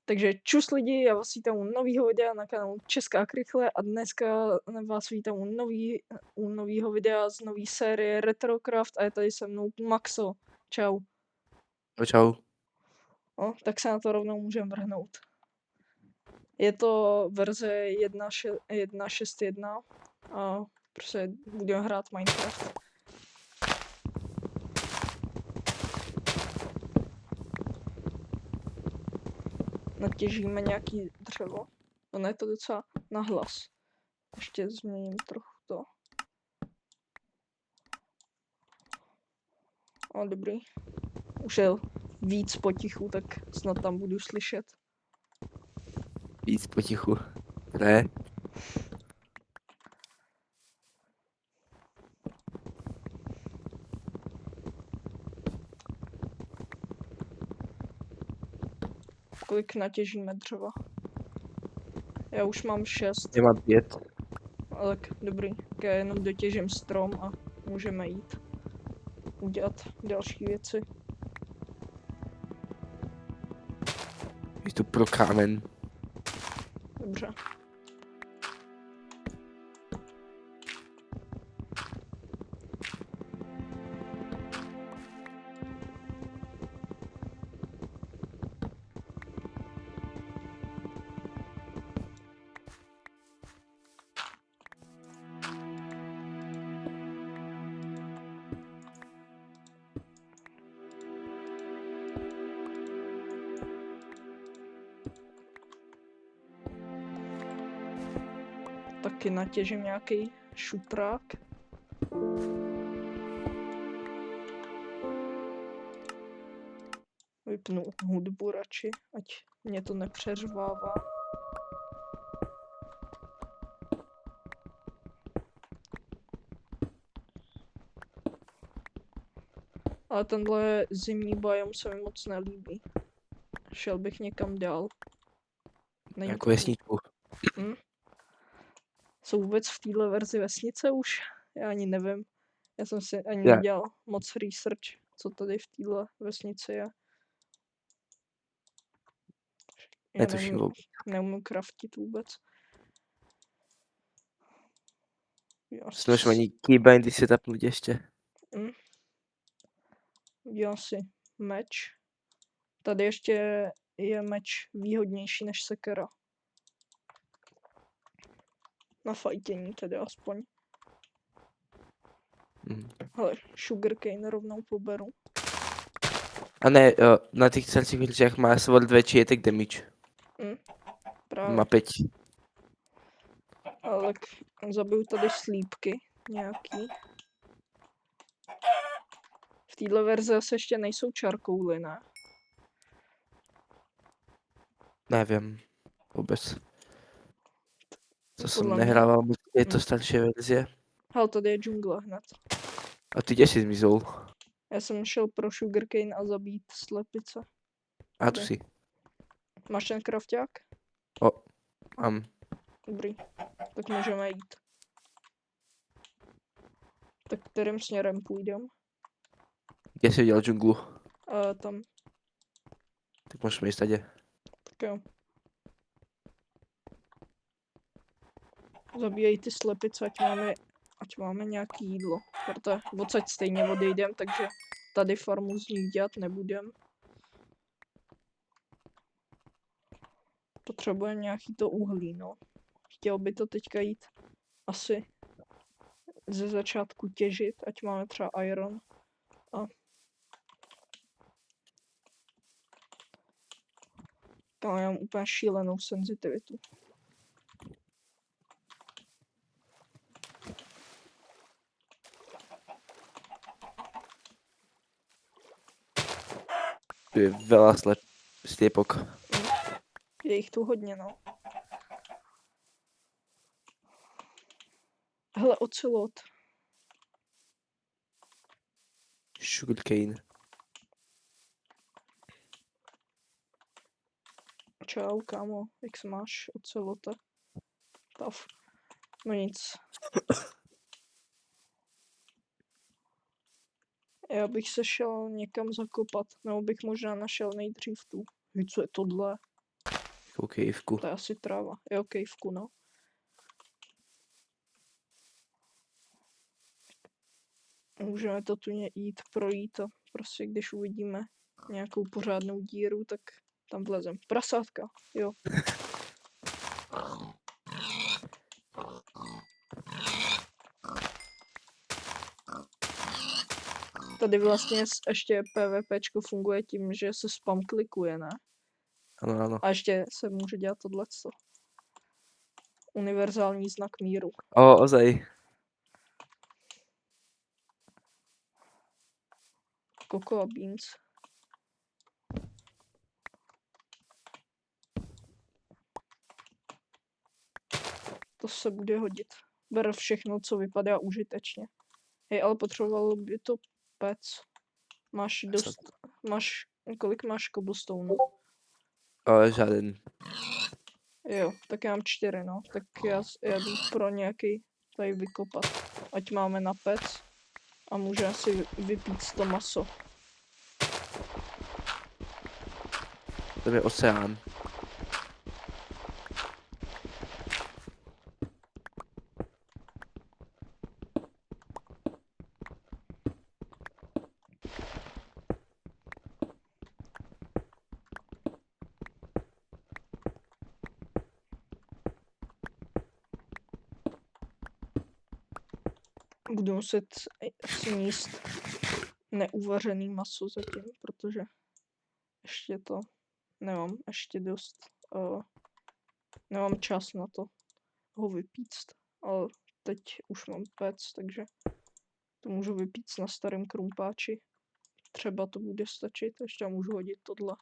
Takže čus lidi, já vás vítám u nového videa na kanálu Česká krychle a dneska vás vítám u nového videa z nové série Retrocraft a je tady se mnou Maxo. Čau. Čau. No, tak se na to rovnou můžeme vrhnout. Je to verze 1.6.1 a prostě budeme hrát Minecraft. Natěžíme nějaký dřevo. Ono je to docela nahlas. Ještě změním trochu to. O, dobrý. Už je víc potichu, tak snad tam budu slyšet. Víc potichu. Ne. Kolik natěžíme dřeva? Já už mám 6. Já mám 5. Ale tak dobrý. Tak já jenom dotěžím strom a můžeme jít udělat další věci. Jdu pro kámen. Dobře. Taky natěžím nějaký šutrák. Vypnu hudbu radši, ať mě to nepřeřvává. Ale tenhle zimní biom se mi moc nelíbí. Šel bych někam dál. Není Jako to... vesničku. Jsou vůbec v téhle verzi vesnice už? Já ani nevím. Já jsem si ani Ne. nedělal moc research, co tady v téhle vesnici je. Já Netuším vůbec. neumím craftit vůbec. Jsme ani keybindy si tapnout ještě. Dělám si meč. Tady ještě je meč výhodnější než sekera. Na fajtění tedy aspoň. Hele, sugarcane rovnou poberu. A ne, na těch celých věřích má svod větší attack damage. Právě. Má 5. Ale tak zabiju tady slípky nějaký. V téhle verzi asi ještě nejsou čarkouly, ne? Nevím. Vůbec. To jsem Podle mě. nehrával, je to starší verze. Hele, tady je džungle hned. A ty kde jsi zmizel? Já jsem šel pro sugarcane a zabít slepice. A tu si. Máš ten krafťák? Mám. Dobrý. Tak můžeme jít. Tak kterým směrem půjdem? Kde jsi viděl džunglu? Tam. Tak můžeme jít tady. Tak jo. Zabíjej ty slepice, ať máme nějaký jídlo. Protože odsaď stejně odejdem, takže tady farmu z nich dělat nebudem. Potřebujeme nějaký to uhlí, no. Chtěl by to teďka jít asi ze začátku těžit, ať máme třeba iron. Tam mám úplně šílenou senzitivitu. Tu je veľa sliepok. Je jich tu hodně, no. Hele, ocelot. Sugarcane. Čau, kámo, jak se máš, ocelota? Tav. No nic. Já bych se šel někam zakopat, nebo bych možná našel nejdřív tu. Víš, co je tohle? Po kejvku. To je asi tráva. Jo, kejvku, no. Můžeme to tu jít, projít a prostě když uvidíme nějakou pořádnou díru, tak tam vlezem. Prasátka, jo. Tady vlastně ještě PvPčko funguje tím, že se spam klikuje, ne? Ano, ano. A ještě se může dělat tohleto. Univerzální znak míru. Ozaj. Cocoa beans. To se bude hodit. Ber všechno, co vypadá užitečně. Hej, ale potřebovalo by to pec. Máš dost... Kolik máš cobblestone? Žádný. Jo, tak já mám 4, no. Tak já jdu pro nějaký tady vykopat. Ať máme na pec. A můžeme si vypít to maso. To je oceán. Budu muset sníst neuvařený maso zatím, protože ještě to nemám ještě dost. Nemám čas na to ho vypíct. Ale teď už mám pec, takže to můžu vypíct na starém krumpáči. Třeba to bude stačit, ještě můžu hodit tohle.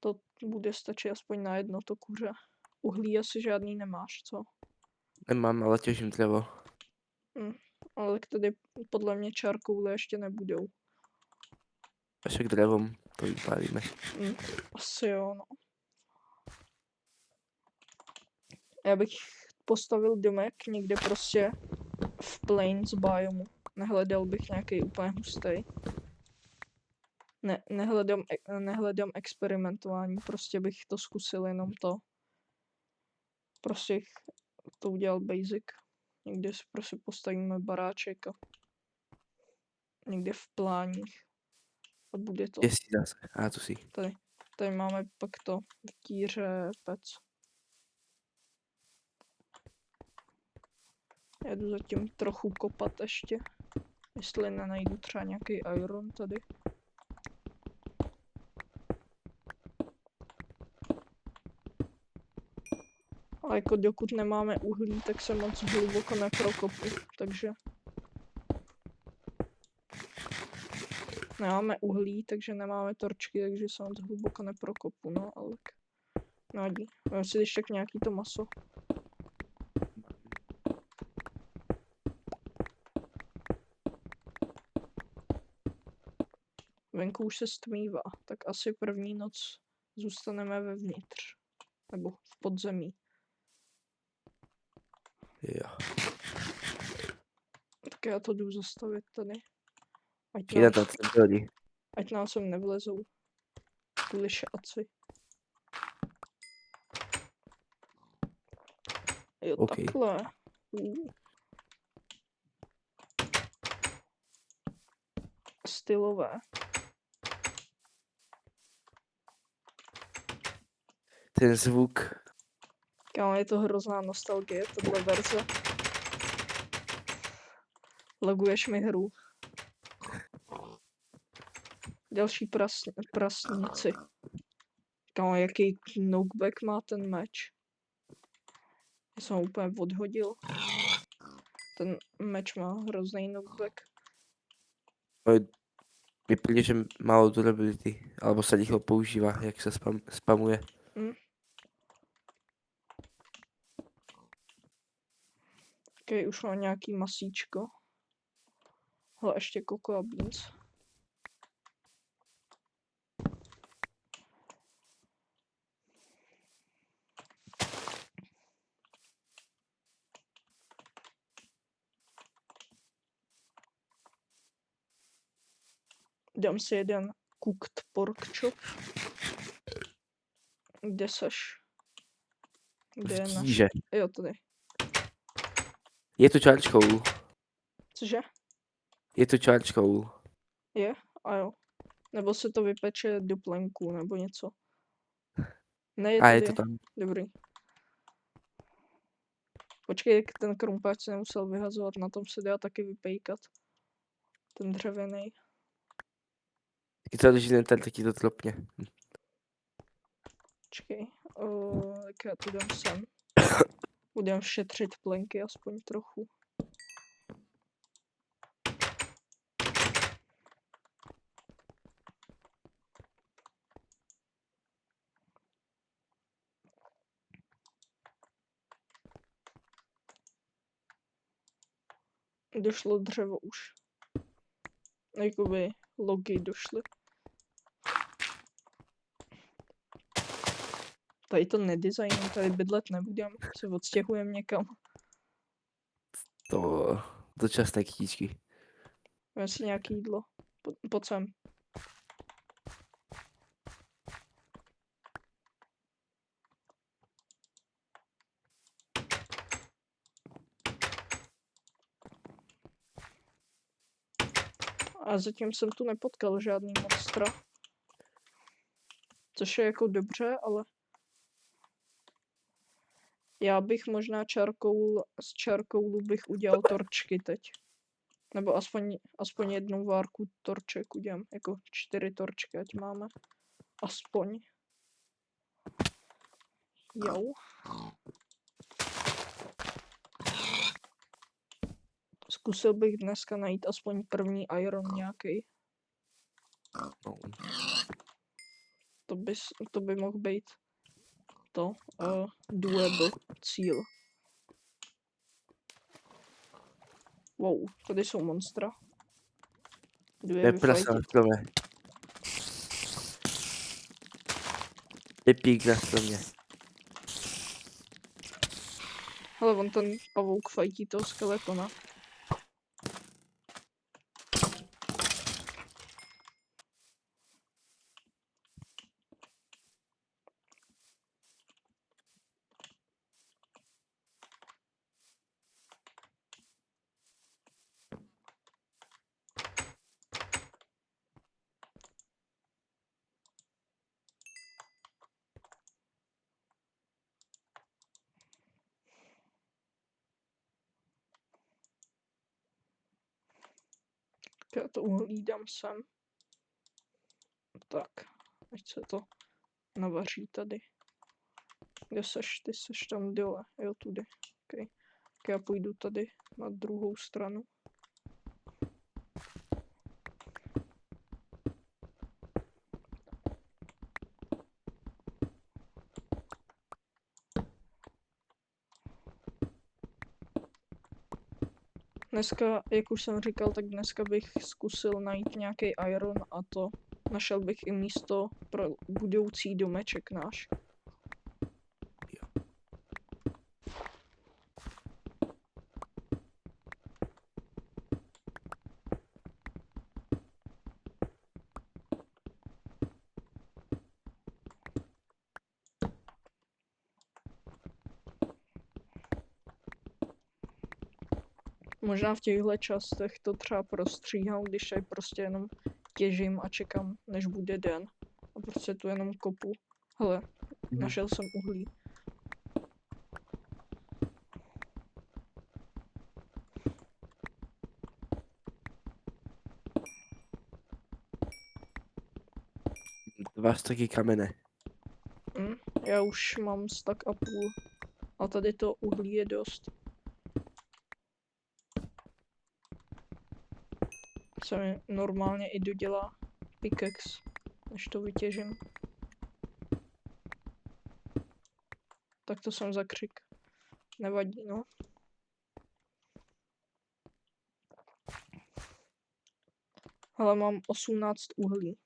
To bude stačit aspoň na jedno to kuře. Uhlí asi žádný nemáš, co? Nemám, ale těžím dřevo. Ale tady podle mě čárkoule ještě nebudou. Až k drevom to vypálíme. Asi jo, no. Já bych postavil domek někde prostě v plains biomu. Nehledal bych nějaký úplně hustý. Nehledám experimentování, prostě bych to zkusil jenom to. Prostě to udělal basic. Někde si prostě postavíme baráček a někde v pláních. A bude to. Jestli zase. To si. Tady máme pak to v díře pec. Já jdu zatím trochu kopat ještě. Jestli nenajdu třeba nějaký iron tady. A jako dokud nemáme uhlí, tak se moc hluboko neprokopu, takže... Nemáme uhlí, takže nemáme torčky, takže se moc hluboko neprokopu, no, ale... Nevadí. Mám si když tak nějaký to maso. Venku už se stmívá, tak asi první noc zůstaneme vevnitř. Nebo v podzemí. Jo. Tak já to jdu zastavit tady. Ať nám sem nevlezou. Kvůli šáci. Jo, Okay. takhle. Stylové. Ten zvuk. Kámo, je to hrozná nostalgie, tohle verze. Laguješ mi hru. Další prasníci. Kámo, jaký knockback má ten meč. Já jsem ho úplně odhodil. Ten meč má hrozný knockback. Vypadá, že málo durability. Alebo se rychlo používá, jak se spamuje. Ok, už mám nějaký masíčko. Hele, ještě cocoa beans. Dám si jeden cooked pork chop. Kde seš? Kde je V naš... tíže. Jo, tady. Je tu charcoal. Cože? Je tu charcoal. Je? A jo. Nebo se to vypeče do plenku, nebo něco. Ne, je A je tady. to tam. Dobrý. Počkej, jak ten krumpáč se nemusel vyhazovat, na tom se dá taky vypejkat. Ten dřevěný. Když to drží ten taky to tropně. Počkej, tak já tu dám sem. Budem šetřit plenky aspoň trochu. Došlo dřevo už. Jakoby logy došly. Tady to nedesignem, tady bydlet nebudem. Se odstěhujem někam. To dočasné kytičky. Vem si nějaký jídlo. Pojď sem. A zatím jsem tu nepotkal žádný monstra. Což je jako dobře, ale... Já bych možná z charcoalu bych udělal torčky teď. Nebo aspoň jednu várku torček udělám. Jako 4 torčky, ať máme. Aspoň. Jo. Zkusil bych dneska najít aspoň první iron nějaký. No. To by mohl být to doable cíl. Wow, tady jsou monstra. Dvě Neprasa na vyfajtit. stromě. Je pík na stromě. Ale on ten pavouk fajtí toho skeletona. Já to uhlídám sem. Tak, ať se to navaří tady. Kde seš? Ty seš tam dole. Jo, tudy. Okay. Tak já půjdu tady na druhou stranu. Dneska, jak už jsem říkal, tak dneska bych zkusil najít nějaký iron a to našel bych i místo pro budoucí domeček náš. Možná v těchto částech to třeba prostříhám, když tady prostě jenom těžím a čekám, než bude den. A prostě tu jenom kopu. Hele, našel jsem uhlí. Dva staky kamene. Já už mám stack a půl. A tady to uhlí je dost. Se mi normálně i dodělá pickaxe, než to vytěžím. Tak to jsem za křik. Nevadí, no. Ale mám 18 uhlí.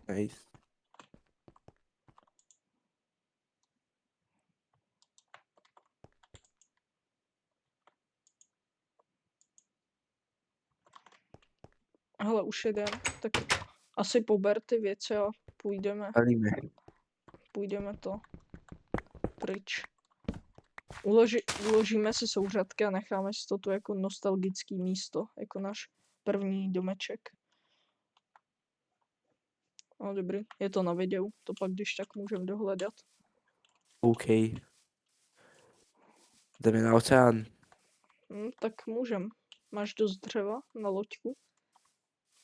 Nice. Hele, už jedem, tak asi pober ty věci a Palíme. půjdeme to pryč. Uložíme si souřadky a necháme si to tu jako nostalgický místo, jako náš první domeček. No dobrý, je to na videu, to pak když tak můžeme dohledat. OK. Jdeme na oceán. Tak můžem. Máš dost dřeva na loďku?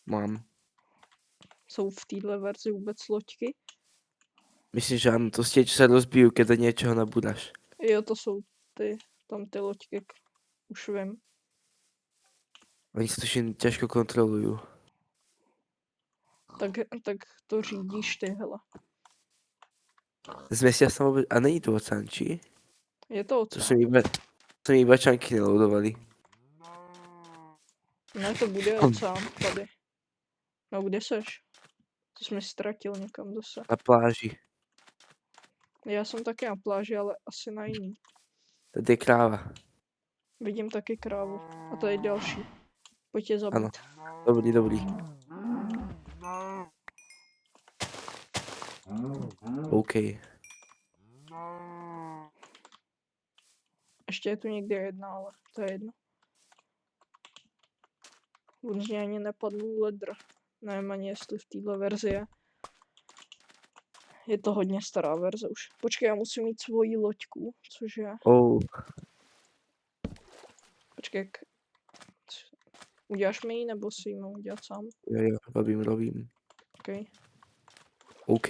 Mám. Jsou v téhle verzi vůbec loďky? Myslím, že áno, to ste, čo sa rozbijú, keď do niečoho nabúdaš. Jo, to jsou tam ty loďky, už vím. Oni sa tuším ťažko kontrolujú. Tak to řídíš ty, hele. Zmestia sa vôbec... A není tu oceán, či? Je to To oceán. sú mi iba čanky neloadovali. Ne, to bude oceán tady. No kde seš? To jsi mi ztratil někam zase. Na pláži. Já jsem taky na pláži, ale asi na jiný. Tady je kráva. Vidím taky krávu. A to je další. Pojď je zabít. Ano. Dobrý. OK. Ještě je tu někde jedna, ale to je jedno. Vůbec mě ani nepadnul ledr. Nevím ani jestli v této verzi je. Je to hodně stará verze už. Počkej, já musím mít svoji loďku, což je... Počkej, uděláš mi ji, nebo si ji mám udělat sám? Jo, robím. OK.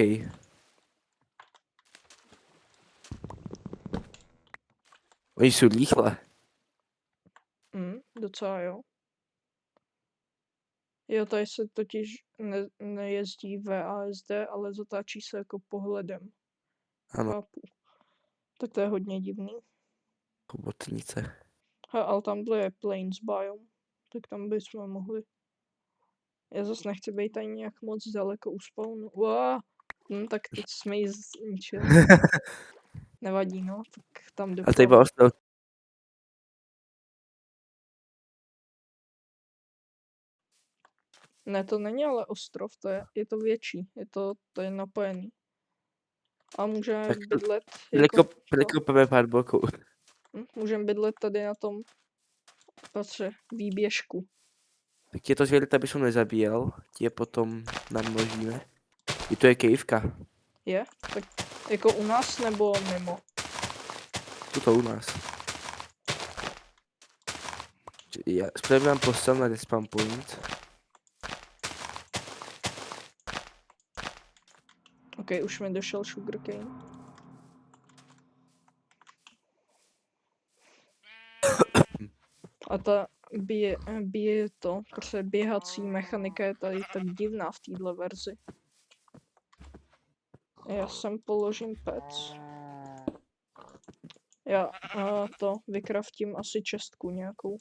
Oni sú rýchle. Docela jo. Jo, tady se totiž nejezdí VASD, ale zatáčí se jako pohledem. Ano. Chápu. Tak to je hodně divný. Chobotnice. Ale tamhle je Plains biome, tak tam bychom mohli. Já zase nechci být ani nějak moc daleko u spawnu. Tak teď jsme ji zničili. Nevadí, no, tak tam jde. A to iba ostal. Ne, to není ale ostrov, je to větší, to je napojený. A můžeme Tak bydlet jako... Prekopeme pár bloků. Můžeme bydlet tady na tom patře výběžku. Tak tieto zvieratá by som nezabíjal, tie potom namnožíme. I to je kejvka. Je? Tak jako u nás nebo mimo? Tuto u nás. Ja spravím vám postel na respawn point. OK, už mi došel sugarcane. A ta prostě běhací mechanika je tady tak divná v této verzi. Já sem položím pec. Já to vykraftím asi čestku nějakou.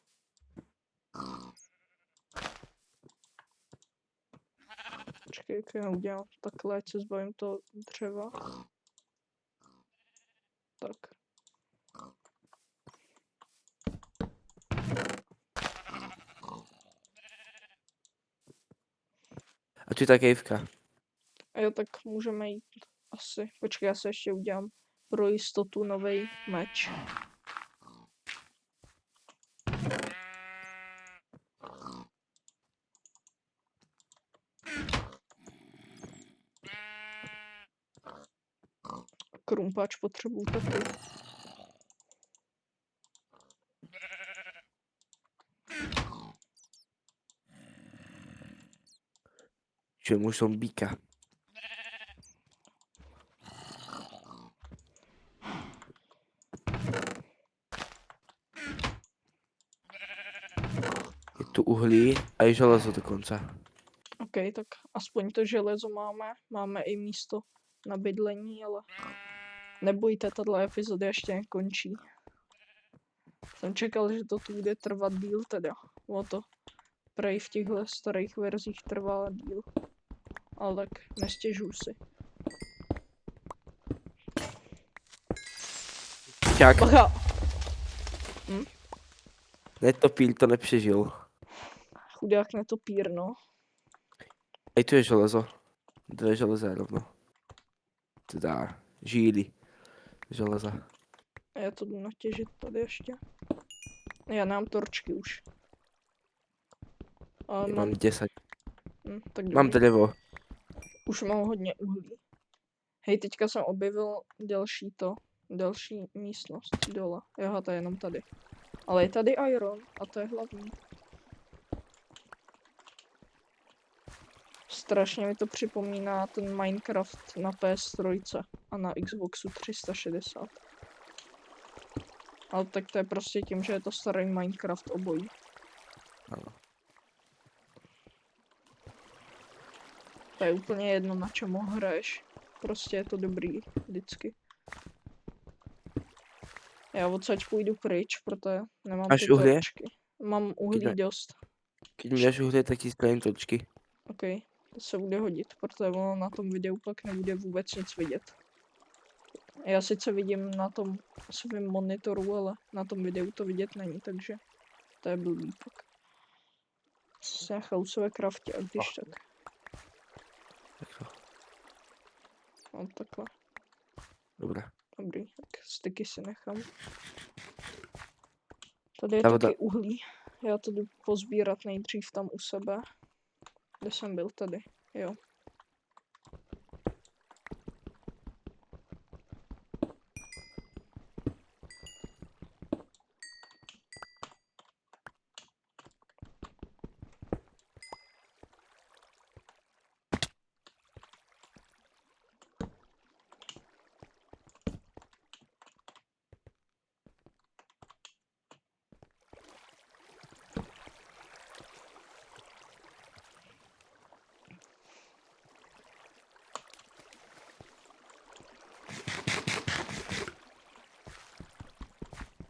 Počkej, jak já udělám takhle, ať se zbavím toho dřeva. Tak. A tu je ta kejvka. Jo, tak můžeme jít asi. Počkej, já se ještě udělám pro jistotu nový meč. Krumpáč potřebuju taky. Čujem už zombíka. Je tu uhlí a je železo dokonca. OK, tak aspoň to železo máme. Máme i místo na bydlení, ale nebojte, tato epizoda ještě nekončí. Jsem čekal, že to tu bude trvat díl teda. O to prej v těchto starých verzích trvá díl. Ale tak nestěžuj si. Čak. Bacha! Netopír to nepřežil. Chudák netopír, no. A tu je železo. 2 železa rovno. Teda žíly železa. A já to jdu natěžit tady ještě. Já nemám torčky už. Ale Já mám 10. tak Mám dobrý. dřevo. Už mám hodně uhlí. Hej, teďka jsem objevil další místnost dole. Jo, to je jenom tady. Ale je tady iron a to je hlavní. Strašně mi to připomíná ten Minecraft na PS3 a na Xboxu 360. Ale tak to je prostě tím, že je to starý Minecraft obojí. Ano. To je úplně jedno, na čem ho hraješ. Prostě je to dobrý vždycky. Já odsaď půjdu pryč, protože nemám Máš ty uhlí? torčky. Mám uhlí dost. Když mi dáš uhlí, tak ti spravím točky. OK, to se bude hodit, protože ono na tom videu pak nebude vůbec nic vidět. Já sice vidím na tom svém monitoru, ale na tom videu to vidět není, takže to je blbý pak. Se nechal u sebe kraftě, a když tak. Tak to. No takhle. Dobré. Dobrý, tak styky si nechám. Tady je Ta taky voda. uhlí. Já to jdu pozbírat nejdřív tam u sebe. Kde jsem byl tady, jo.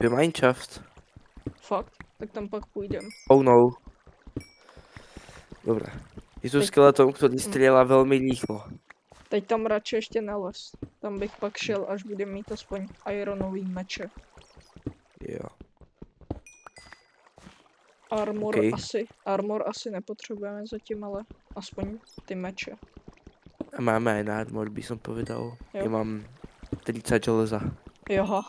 Je Minecraft. Fakt? Tak tam pak půjdem. Oh no. Dobré. Je tu Teď- skeleton, který střílá velmi rýchlo. Teď tam radši ještě nelez. Tam bych pak šel, až budem mít aspoň ironový meče. Jo. Armor asi nepotřebujeme zatím, ale aspoň ty meče. A máme aj na armor, by som povedal. Jo. Ja mám 30 železa. Joha.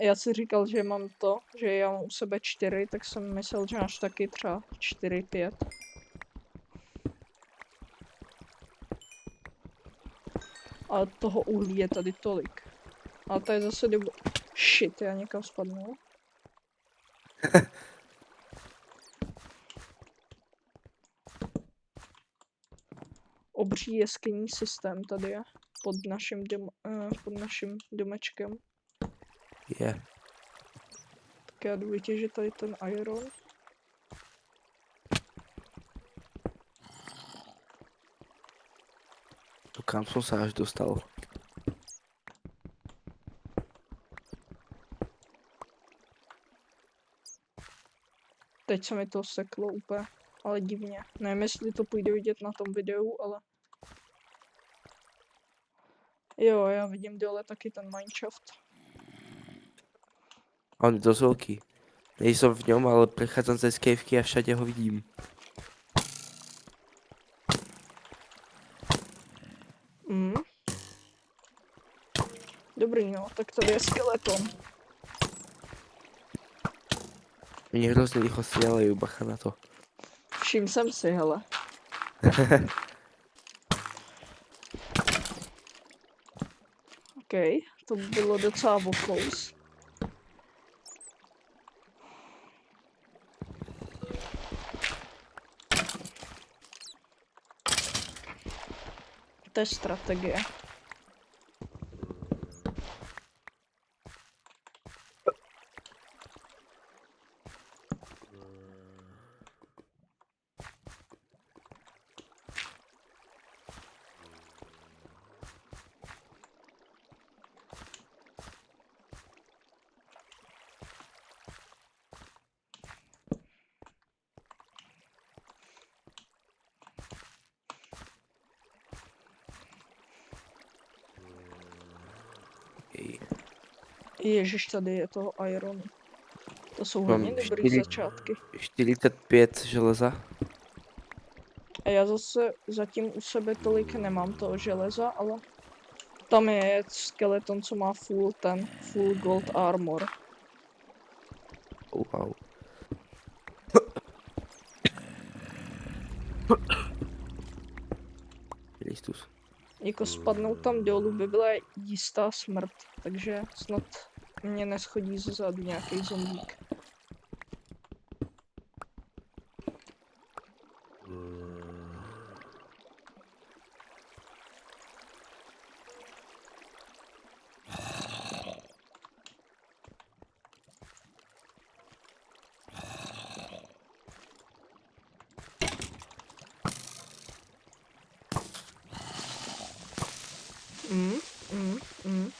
Já si říkal, že mám že já mám u sebe 4, tak jsem myslel, že máš taky třeba 4, 5. Ale toho uhlí je tady tolik. Ale to je zase dobu... Shit, já někam spadnu. Obří jeskyní systém tady je. Pod naším domečkem. Je. Tak já jdu vytěžit tady ten iron. To kam som sa až dostal? Teď se mi to seklo úplně, ale divně. Nevím, jestli to půjde vidět na tom videu, ale... Jo, já vidím dole taky ten mineshaft. On je dosť veľký. Nejsem v ňom, ale prechádzam cez kejvky a všade ho vidím. Dobrý, no, tak tady je skeleton. Oni hrozne rýchlo strieľajú, bacha na to. Všim jsem si, hele. OK, to bylo docela close. To je strategie. Ježiš, tady je toho iron. To jsou hodně Mám dobrý 4. začátky. 45 železa. A já zase zatím u sebe tolik nemám toho železa, ale tam je skeleton, co má full gold armor. Wow. Kristus. Jako spadnout tam dolů by byla jistá smrt, takže snad mě neschodí ze zadu nějaký zombík. Mm, mm, mm.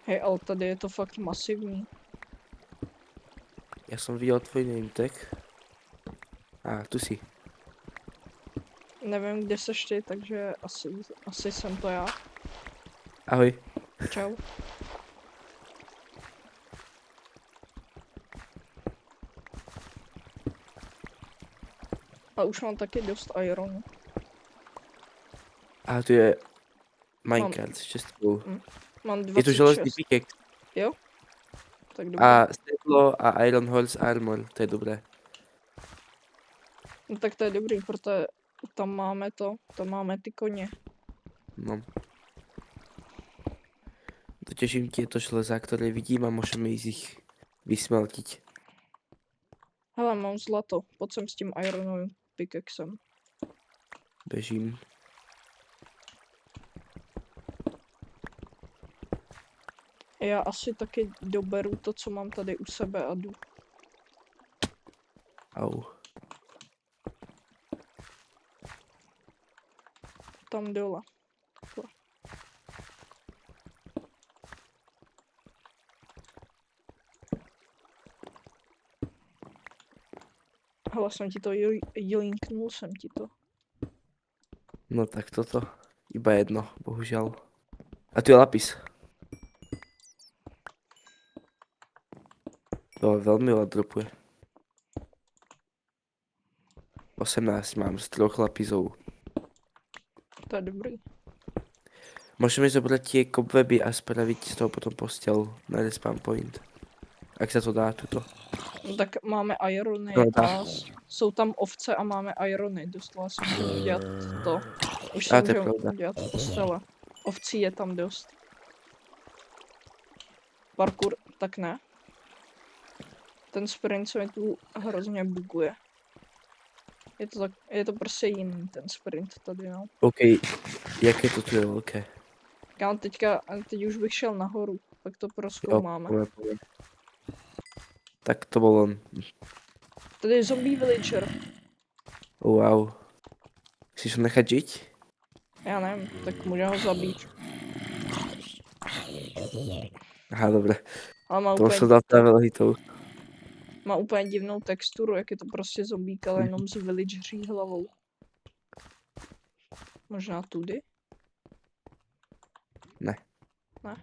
Hej, ale tady je to fakt masivní. Já jsem viděl tvůj name tag. Tu jsi. Nevím, kde seš ty, takže asi jsem to já. Ahoj. Čau. A už mám taky dost ironu. A tu je Minecraft s čestkou. Mám Je to železný 26. pickaxe. Tak dobré. A steklo a Iron Horse Armor, to je dobré. No tak to je dobrý, protože tam máme ty koně. No. Dotěžím ti to železa, které vidím a můžeme jich vysmeltit. Hele, mám zlato. Pojď sem s tím ironovým pickaxem. Bežím. Já asi taky doberu to, co mám tady u sebe a jdu Au. tam dole. Takhle. Hele, jsem ti to joinknul jsem ti to. No tak toto. Iba jedno, bohužel. A tu je lapis. To velmi dropuje. 18 mám z 3 lapisů. To je dobrý. Můžeme zobrat tie cobweby a spraviť z toho potom postel na respawn point. Jak se to dá tuto. No tak máme irony No, a jsou tam ovce a máme irony. Dostala jsem si udělat to. Už A si to je můžu pravda. udělat postele. Ovcí je tam dost. Parkour, tak ne. Ten sprint se mi tu hrozně buguje. Je to prostě jiný ten sprint tady, no. OK, jaké to tu je velké. Kámo, teď už bych šel nahoru, tak to Jo, prozkoumáme. poviem. Tak to bol on. Tady je zombie villager. Wow. Chceš ho nechat žiť? Já nevím, tak můžeme ho zabít. Aha, dobre. Ale To som dal travel hitou. má úplně divnou texturu, jak je to prostě zombík, ale jenom s villageří hlavou. Možná tudy? Ne. Ne.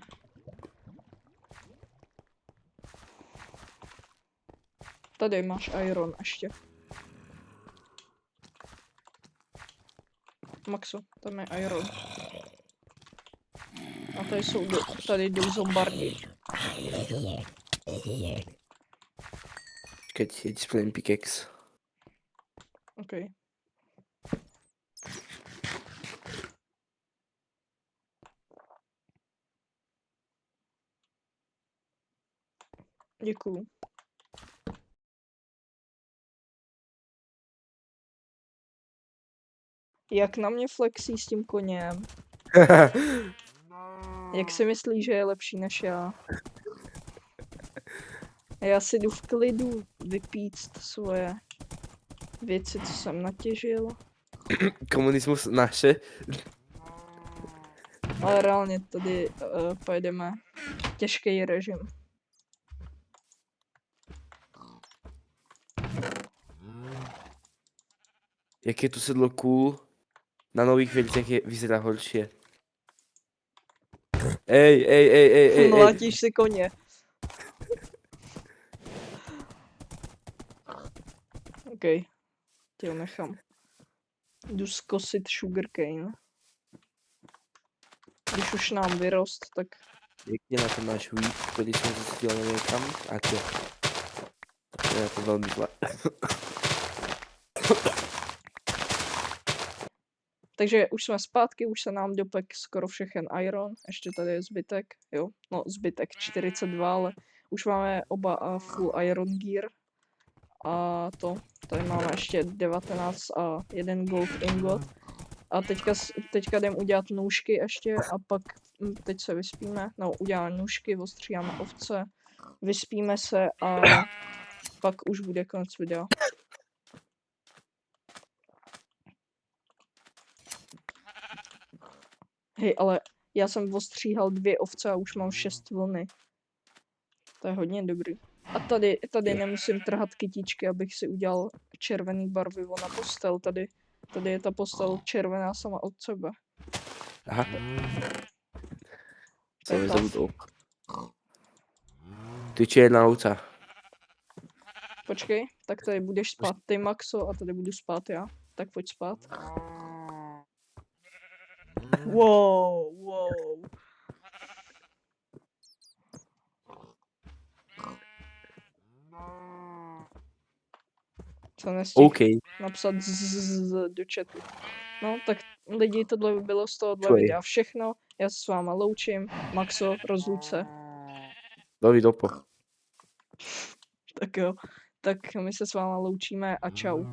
Tady máš iron ještě. Maxo, tam je iron. A tady jdou zombardi. Počkať, jeď splním pickaxe. OK. Děkuju. Jak na mě flexí s tím koněm? Jak si myslí, že je lepší než já? Já si jdu v klidu vypíct svoje věci, co jsem natěžil. Komunismus naše. Ale reálně tady pojedeme těžký režim. Jak je to sedlo cool, na nových věcech vyzerá horšie. Ej. Mlátíš si koně. OK. Tě ho nechám. Jdu zkosit sugarcane. Když už nám vyrost, tak Jak je na to náš weed, který jsme zasadili nevím kam? A to. Je na to velmi zle. takže už jsme zpátky, už se nám dopek skoro všechen iron, ještě tady je zbytek, jo, no zbytek 42, ale už máme oba full iron gear. A to, tady máme ještě 19 a 1 gold ingot. A teďka jdem udělat nůžky ještě a pak teď se vyspíme, no uděláme nůžky, ostříháme ovce, vyspíme se a pak už bude konec videa. Hej, ale já jsem ostříhal 2 ovce a už mám 6 vlny. To je hodně dobrý. A tady nemusím trhat kytičky, abych si udělal červený barvivo na postel. Tady je ta postel červená sama od sebe. Aha. To je Co je tough. to? Ty černá ovca. Počkej, tak tady budeš spát ty, Maxo, a tady budu spát já. Tak pojď spát. Wow. Co nestihl OK. napsat do chatu. No, tak lidi, tohle by bylo z tohohle Čuj. videa všechno. Já se s váma loučím. Maxo, rozluč se. Dovi dopo. Tak jo. Tak my se s váma loučíme a čau.